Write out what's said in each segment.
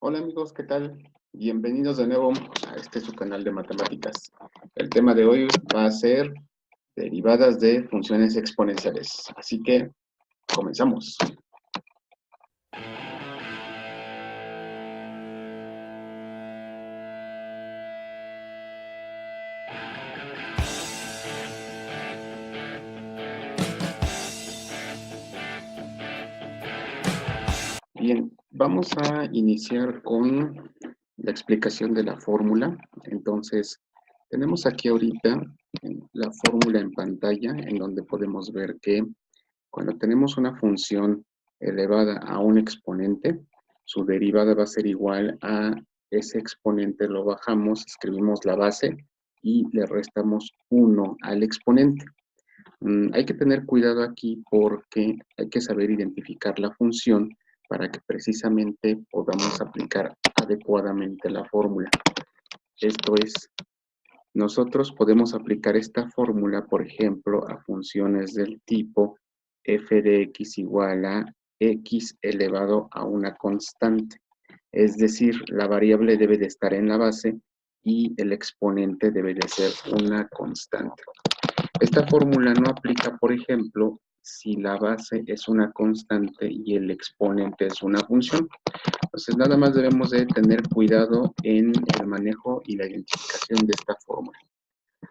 Hola amigos, ¿qué tal? Bienvenidos de nuevo a este su canal de matemáticas. El tema de hoy va a ser derivadas de funciones exponenciales. Así que comenzamos. Bien, vamos a iniciar con la explicación de la fórmula. Entonces, tenemos aquí ahorita la fórmula en pantalla, en donde podemos ver que cuando tenemos una función elevada a un exponente, su derivada va a ser igual a ese exponente, lo bajamos, escribimos la base y le restamos 1 al exponente. Hay que tener cuidado aquí porque hay que saber identificar la función para que precisamente podamos aplicar adecuadamente la fórmula. Esto es, nosotros podemos aplicar esta fórmula, por ejemplo, a funciones del tipo f de x igual a x elevado a una constante. Es decir, la variable debe de estar en la base y el exponente debe de ser una constante. Esta fórmula no aplica, por ejemplo, si la base es una constante y el exponente es una función. Entonces, nada más debemos de tener cuidado en el manejo y la identificación de esta fórmula.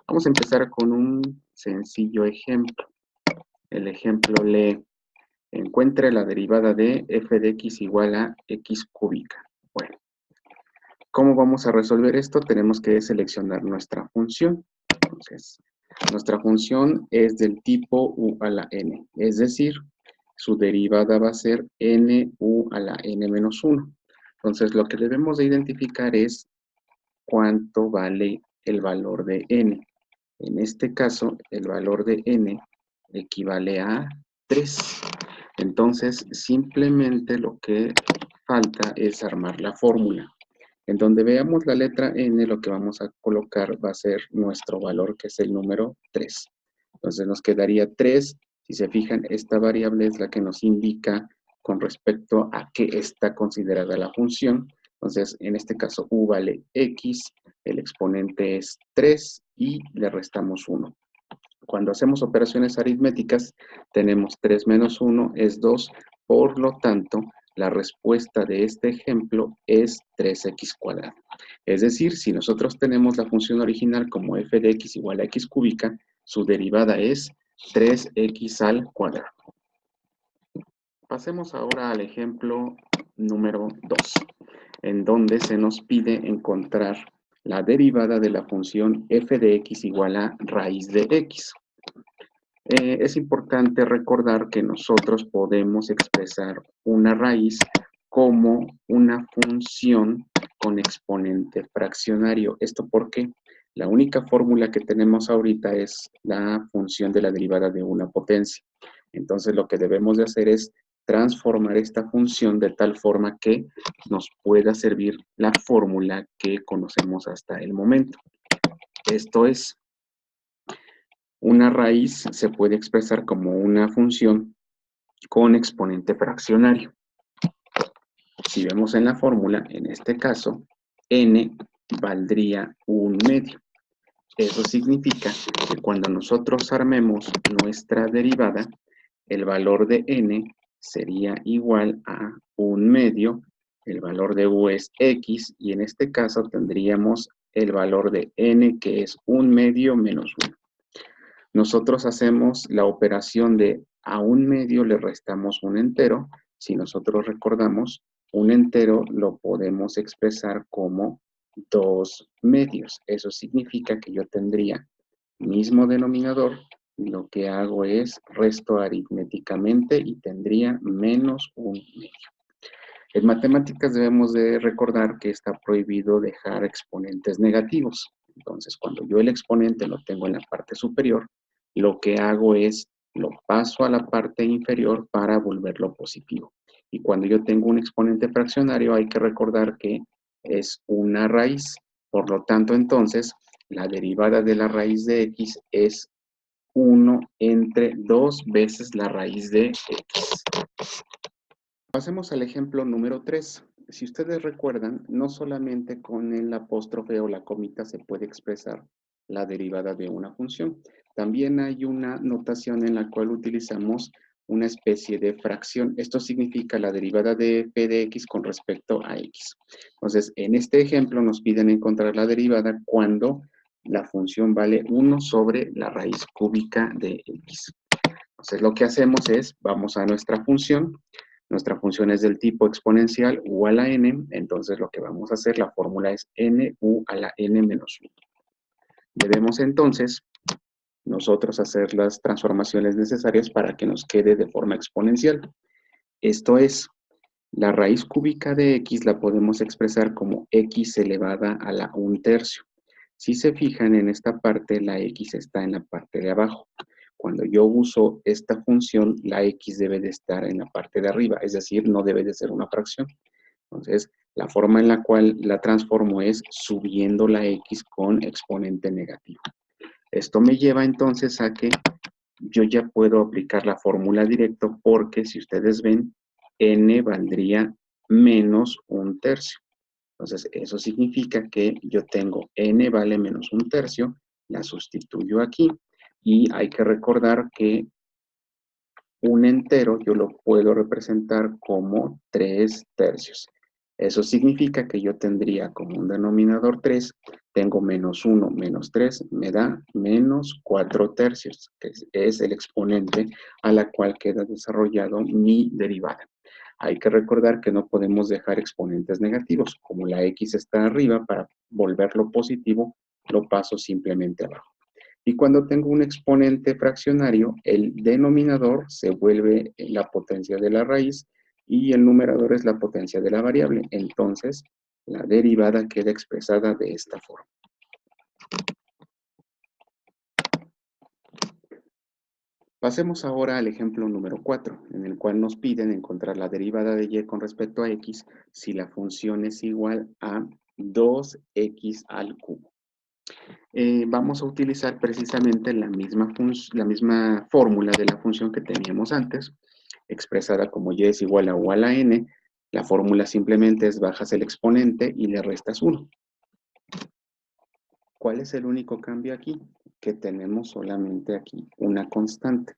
Vamos a empezar con un sencillo ejemplo. El ejemplo lee, encuentre la derivada de f de x igual a x cúbica. Bueno, ¿cómo vamos a resolver esto? Tenemos que seleccionar nuestra función. Entonces, nuestra función es del tipo u a la n, es decir, su derivada va a ser n u a la n menos 1. Entonces, lo que debemos de identificar es cuánto vale el valor de n. En este caso, el valor de n equivale a 3. Entonces, simplemente lo que falta es armar la fórmula. En donde veamos la letra n, lo que vamos a colocar va a ser nuestro valor, que es el número 3. Entonces, nos quedaría 3. Si se fijan, esta variable es la que nos indica con respecto a qué está considerada la función. Entonces, en este caso, u vale x, el exponente es 3 y le restamos 1. Cuando hacemos operaciones aritméticas, tenemos 3 menos 1 es 2, por lo tanto, la respuesta de este ejemplo es 3x cuadrado. Es decir, si nosotros tenemos la función original como f de x igual a x cúbica, su derivada es 3x al cuadrado. Pasemos ahora al ejemplo número 2, en donde se nos pide encontrar la derivada de la función f de x igual a raíz de x. Es importante recordar que nosotros podemos expresar una raíz como una función con exponente fraccionario. ¿Esto por qué? La única fórmula que tenemos ahorita es la función de la derivada de una potencia. Entonces, lo que debemos de hacer es transformar esta función de tal forma que nos pueda servir la fórmula que conocemos hasta el momento. Esto es, una raíz se puede expresar como una función con exponente fraccionario. Si vemos en la fórmula, en este caso, n valdría 1/2. Eso significa que cuando nosotros armemos nuestra derivada, el valor de n sería igual a 1/2. El valor de u es x y en este caso tendríamos el valor de n, que es 1/2 menos 1. Nosotros hacemos la operación de a 1/2 le restamos un entero. Si nosotros recordamos, un entero lo podemos expresar como 2/2. Eso significa que yo tendría mismo denominador. Lo que hago es resto aritméticamente y tendría menos 1/2. En matemáticas debemos de recordar que está prohibido dejar exponentes negativos. Entonces, cuando yo el exponente lo tengo en la parte superior, lo que hago es lo paso a la parte inferior para volverlo positivo. Y cuando yo tengo un exponente fraccionario, hay que recordar que es una raíz. Por lo tanto, entonces, la derivada de la raíz de x es 1 entre 2 veces la raíz de x. Pasemos al ejemplo número 3. si ustedes recuerdan, no solamente con el apóstrofe o la comita se puede expresar la derivada de una función. También hay una notación en la cual utilizamos una especie de fracción. Esto significa la derivada de f de x con respecto a x. Entonces, en este ejemplo nos piden encontrar la derivada cuando la función vale 1 sobre la raíz cúbica de x. Entonces, lo que hacemos es, vamos a nuestra función es del tipo exponencial u a la n, entonces lo que vamos a hacer, la fórmula es n u a la n menos 1. Debemos entonces nosotros hacer las transformaciones necesarias para que nos quede de forma exponencial. Esto es, la raíz cúbica de x la podemos expresar como x elevada a la 1/3. Si se fijan en esta parte, la x está en la parte de abajo. Cuando yo uso esta función, la x debe de estar en la parte de arriba, es decir, no debe de ser una fracción. Entonces, la forma en la cual la transformo es subiendo la x con exponente negativo. Esto me lleva entonces a que yo ya puedo aplicar la fórmula directo porque si ustedes ven, n valdría menos 1/3. Entonces, eso significa que yo tengo n vale menos 1/3, la sustituyo aquí y hay que recordar que un entero yo lo puedo representar como 3/3. Eso significa que yo tendría como un denominador 3, tengo menos 1 menos 3, me da menos 4/3, que es el exponente a la cual queda desarrollado mi derivada. Hay que recordar que no podemos dejar exponentes negativos. Como la x está arriba, para volverlo positivo, lo paso simplemente abajo. Y cuando tengo un exponente fraccionario, el denominador se vuelve la potencia de la raíz y el numerador es la potencia de la variable. Entonces, la derivada queda expresada de esta forma. Pasemos ahora al ejemplo número 4, en el cual nos piden encontrar la derivada de y con respecto a x si la función es igual a 2x al cubo. Vamos a utilizar precisamente la misma fórmula de la función que teníamos antes, expresada como y es igual a u a la n. La fórmula simplemente es bajas el exponente y le restas 1. ¿Cuál es el único cambio aquí? Que tenemos solamente aquí una constante,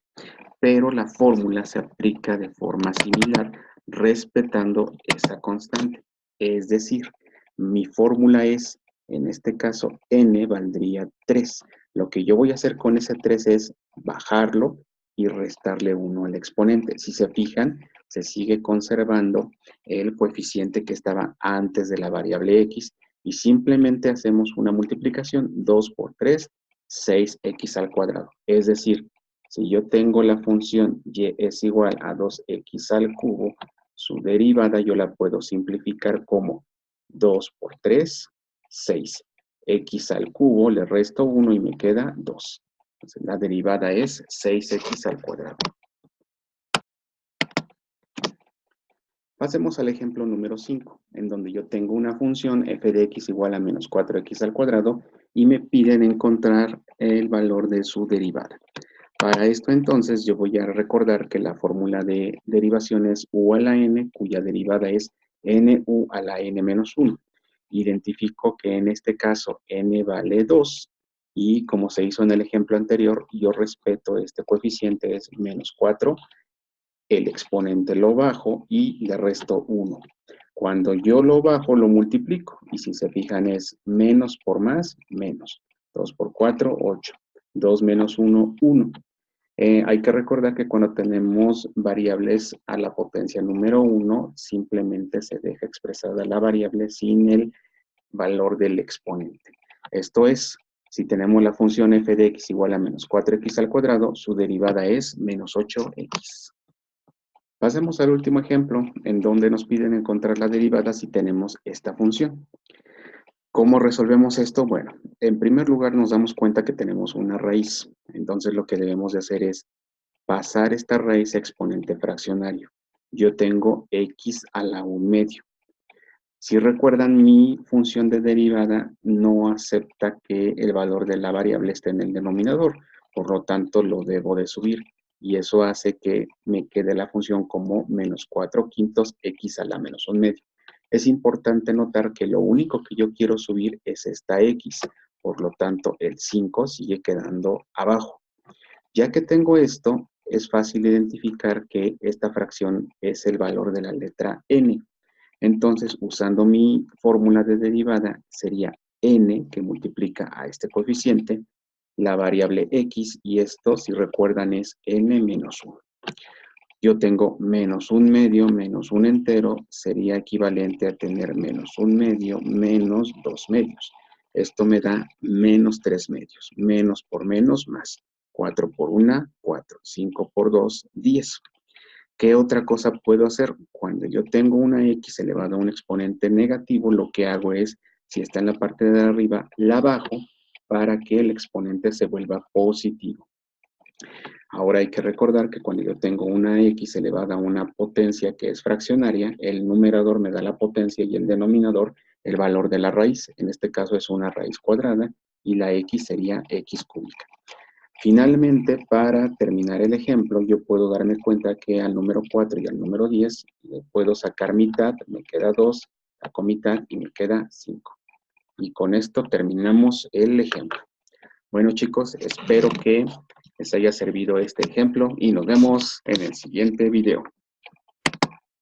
pero la fórmula se aplica de forma similar respetando esa constante. Es decir, mi fórmula es, en este caso, n valdría 3. Lo que yo voy a hacer con ese 3 es bajarlo y restarle 1 al exponente. Si se fijan, se sigue conservando el coeficiente que estaba antes de la variable x y simplemente hacemos una multiplicación, 2 por 3, 6x al cuadrado. Es decir, si yo tengo la función y es igual a 2x al cubo, su derivada yo la puedo simplificar como 2 por 3, 6. X al cubo, le resto 1 y me queda 2. Entonces la derivada es 6x al cuadrado. Pasemos al ejemplo número 5, en donde yo tengo una función f de x igual a menos 4x al cuadrado y me piden encontrar el valor de su derivada. Para esto entonces yo voy a recordar que la fórmula de derivación es u a la n, cuya derivada es nu a la n menos 1. Identifico que en este caso n vale 2 y como se hizo en el ejemplo anterior, yo respeto este coeficiente, es menos 4, el exponente lo bajo y le resto 1. Cuando yo lo bajo, lo multiplico. Y si se fijan, es menos por más, menos. 2 por 4, 8. 2 menos 1, 1. Hay que recordar que cuando tenemos variables a la potencia número 1, simplemente se deja expresada la variable sin el valor del exponente. Esto es, si tenemos la función f de x igual a menos 4x al cuadrado, su derivada es menos 8x. Pasemos al último ejemplo, en donde nos piden encontrar la derivada si tenemos esta función. ¿Cómo resolvemos esto? Bueno, en primer lugar nos damos cuenta que tenemos una raíz. Entonces lo que debemos de hacer es pasar esta raíz a exponente fraccionario. Yo tengo x a la 1/2. Si recuerdan, mi función de derivada no acepta que el valor de la variable esté en el denominador, por lo tanto lo debo de subir. Y eso hace que me quede la función como menos 4/5 x a la menos 1/2. Es importante notar que lo único que yo quiero subir es esta x, por lo tanto el 5 sigue quedando abajo. Ya que tengo esto, es fácil identificar que esta fracción es el valor de la letra n. Entonces, usando mi fórmula de derivada, sería n, que multiplica a este coeficiente, la variable x, y esto, si recuerdan, es n menos 1. Yo tengo menos un medio menos un entero, sería equivalente a tener menos un medio menos 2 medios. Esto me da menos 3 medios. Menos por menos, más. 4 por 1, 4. 5 por 2, 10. ¿Qué otra cosa puedo hacer? Cuando yo tengo una x elevado a un exponente negativo, lo que hago es, si está en la parte de arriba, la bajo para que el exponente se vuelva positivo. Ahora hay que recordar que cuando yo tengo una x elevada a una potencia que es fraccionaria, el numerador me da la potencia y el denominador el valor de la raíz. En este caso es una raíz cuadrada y la x sería x cúbica. Finalmente, para terminar el ejemplo, yo puedo darme cuenta que al número 4 y al número 10 le puedo sacar mitad, me queda 2, saco mitad y me queda 5. Y con esto terminamos el ejemplo. Bueno, chicos, espero que les haya servido este ejemplo y nos vemos en el siguiente video.